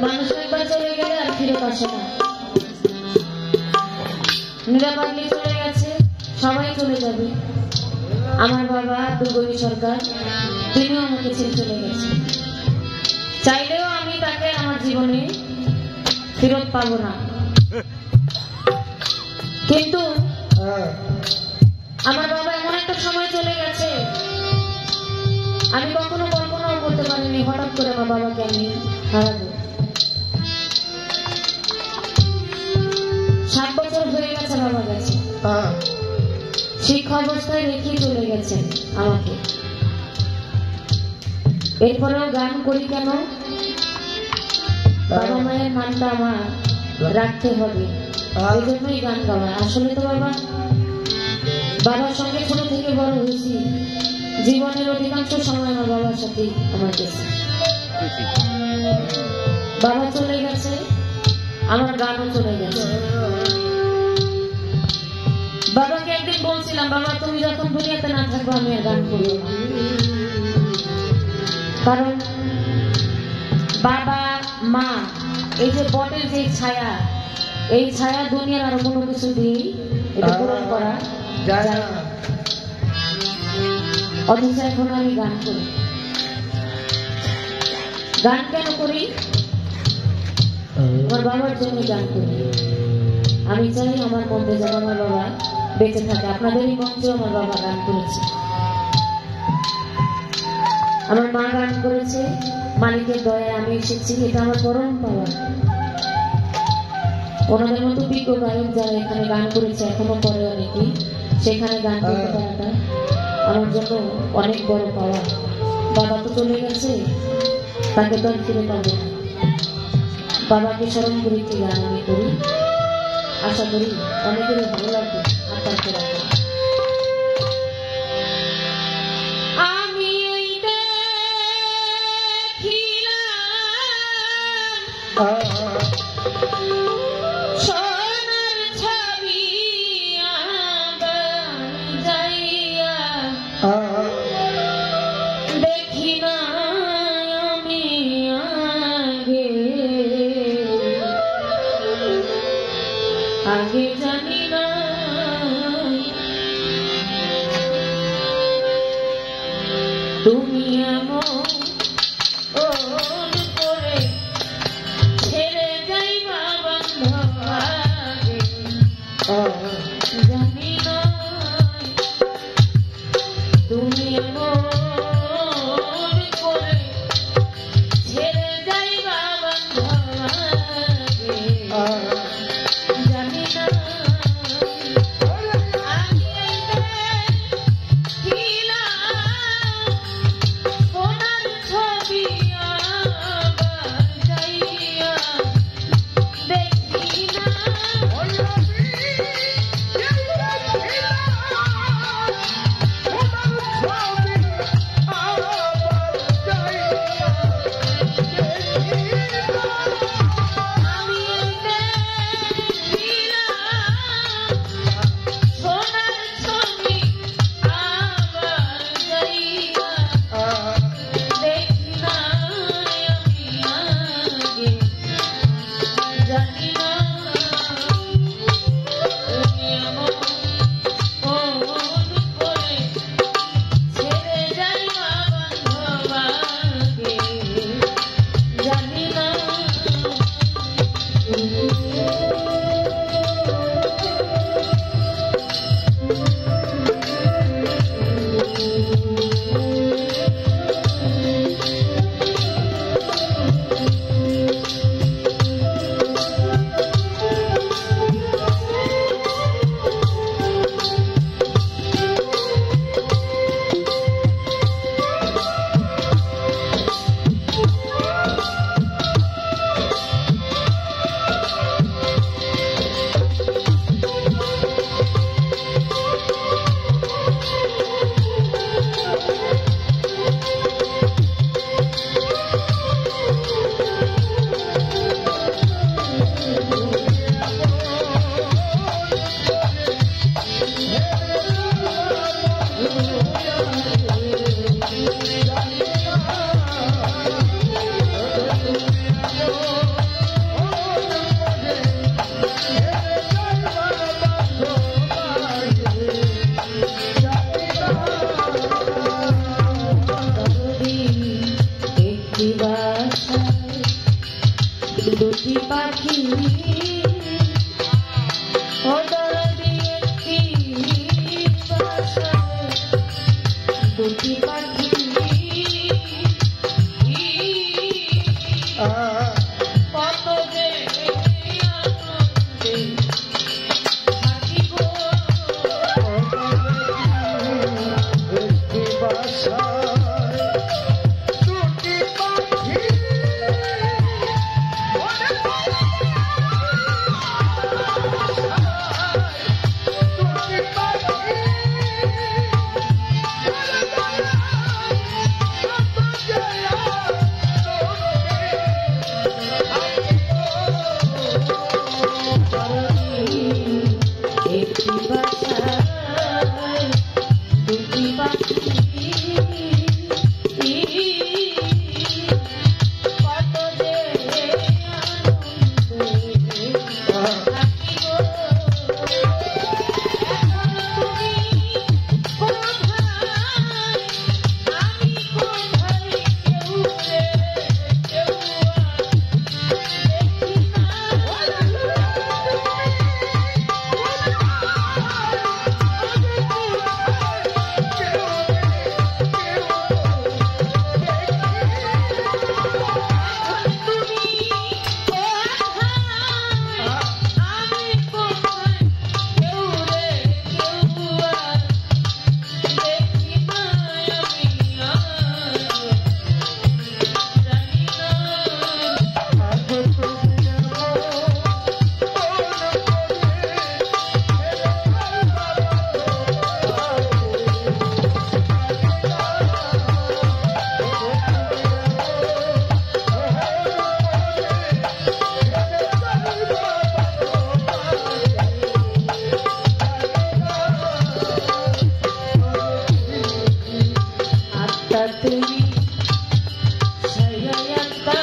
মানুষ একবার চলে গেলে আর ফিরত আসে না। নিরাপদে চলে গেছে, সবাই চলে যাবে। আমার বাবা দুর্গবী সরকার, তিনিও আমাকে ছেড়ে চলে গেছে। চাইলেও আমি তাকে আমার জীবনে ফিরত পাবো না। কিন্তু আমার বাবা এমন একটা সময় চলে গেছে, আমি কখনো কল্পনাও করতে পারিনি হঠাৎ করে আমার বাবাকে আমি হারাবো। 7 বছর হয়ে গেছে বাবা গেছে, শিক্ষা অবস্থায় রেখে চলে গেছেন আমাকে। এরপরেও গান করি কেন? বাবা মায়ের নামটা আমার রাখতে হবে, এই জন্যই গান গাওয়া। আসলে তো বাবার সঙ্গে ছোট থেকে বড় হয়েছি, জীবনের অধিকাংশ সময় আমার বাবার সাথে আমার গেছে। বাবা চলে গেছে, আমার গানও চলে গেছে। বাবাকে একদিন বলছিলাম, বাবা তুমি যখন দুনিয়াতে না থাকবো আমি আর গান করবো না। কারণ বাবা মা এই যে বটের যে ছায়া, এই ছায়া দুনিয়ার আর কোনো কিছু দিয়ে এটা পূরণ করা যায় না। অথচ এখন আমি গান করি। গান কেন করি? আমার বাবার জন্য গান করি। আমি চাই আমার মধ্যে যেন আমার বাবা বেঁচে থাকে। আপনাদেরই মঞ্চেও আমার বাবা গান করেছে, আমার মা গান করেছে। মালিকের দয়ায় আমি এসেছি, এটা আমার পরম পাওয়া। ওনাদের মতো বিজ্ঞ গায়ক যারা এখানে গান করেছে, এখনো পরে অনেকেই, সেখানে গান করতে পারাটা আমার জন্য অনেক বড় পাওয়া। বাবা তো চলে গেছে, তাকে তো আমি ফিরে পাবো না। বাবাকে স্মরণ করে একটি গান আমি করি, আশা করি অনেকেরই ভালো লাগবে। আপনার করে আমি সোনার ছবি যাইয়া দেখি না আমি আগে জানি না তুমি এমন করে ছেড়ে যাইবা বান্ধব আগে জানি না তুমি এমন করে ছেড়ে যাইবা বান্ধব আগে জানি না। তুমি ছায়াটা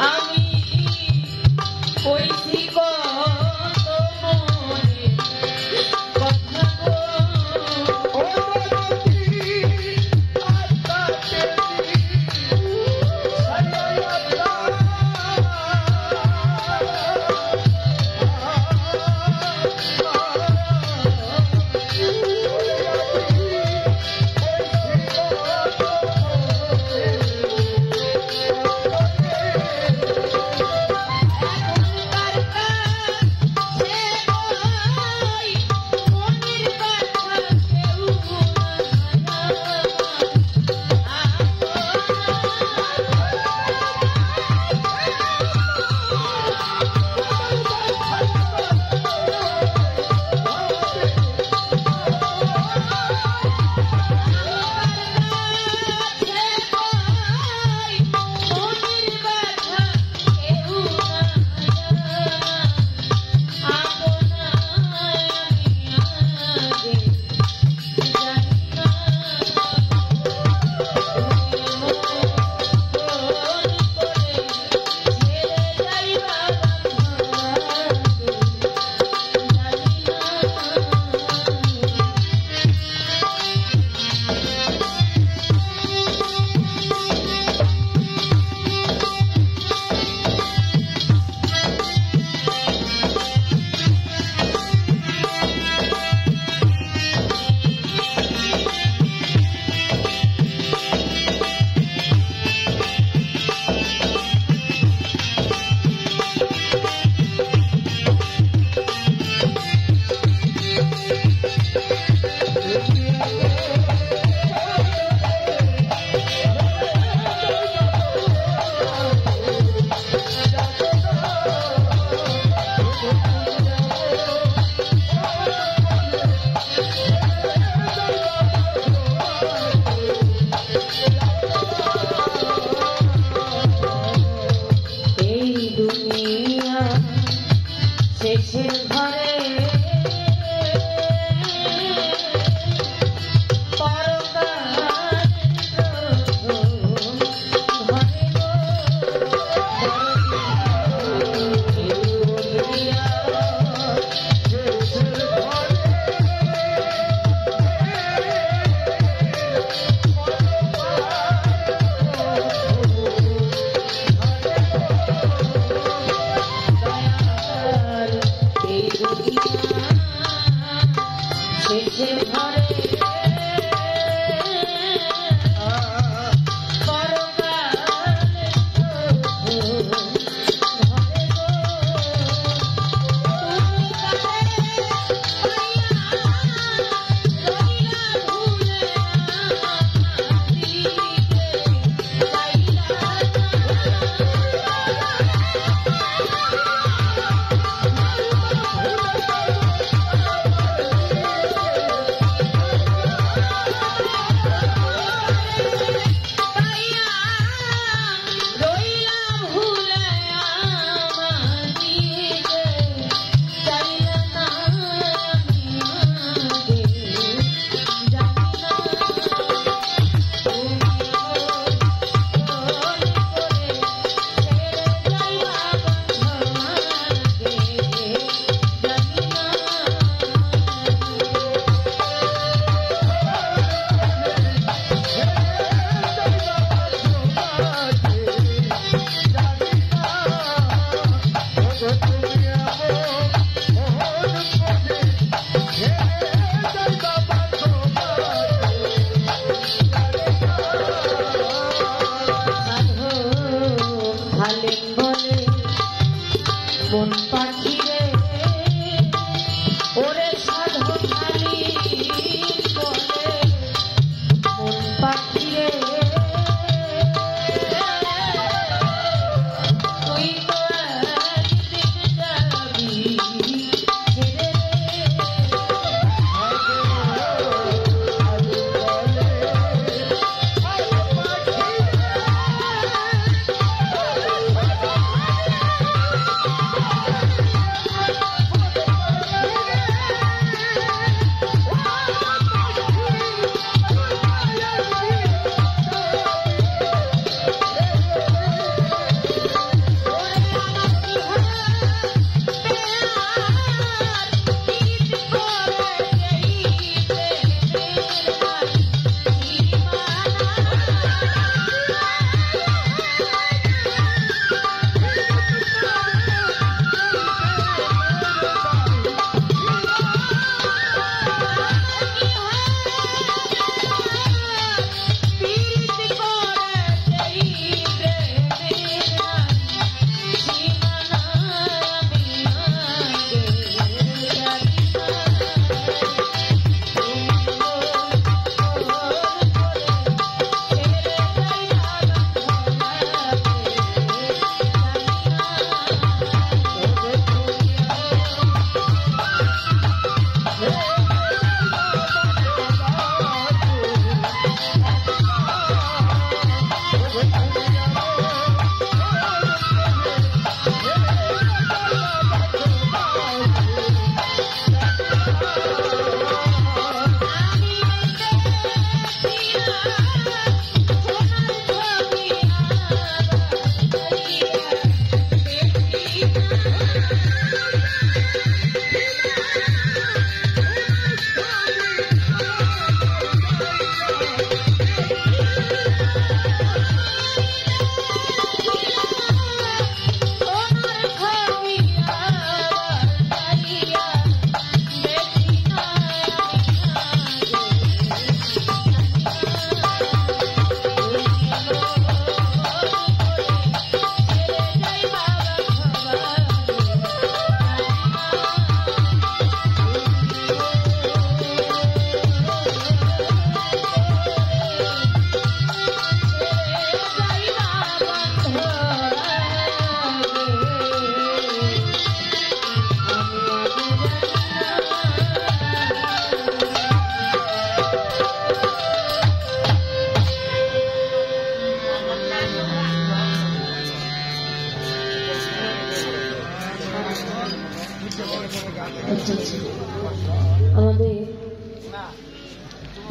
আমি কইছি কত মনে কথা গো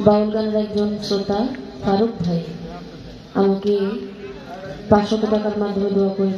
বাউল গানের একজন শ্রোতা ফারুক ভাই আমাকে 500 টাকার মাধ্যমে দোয়া করে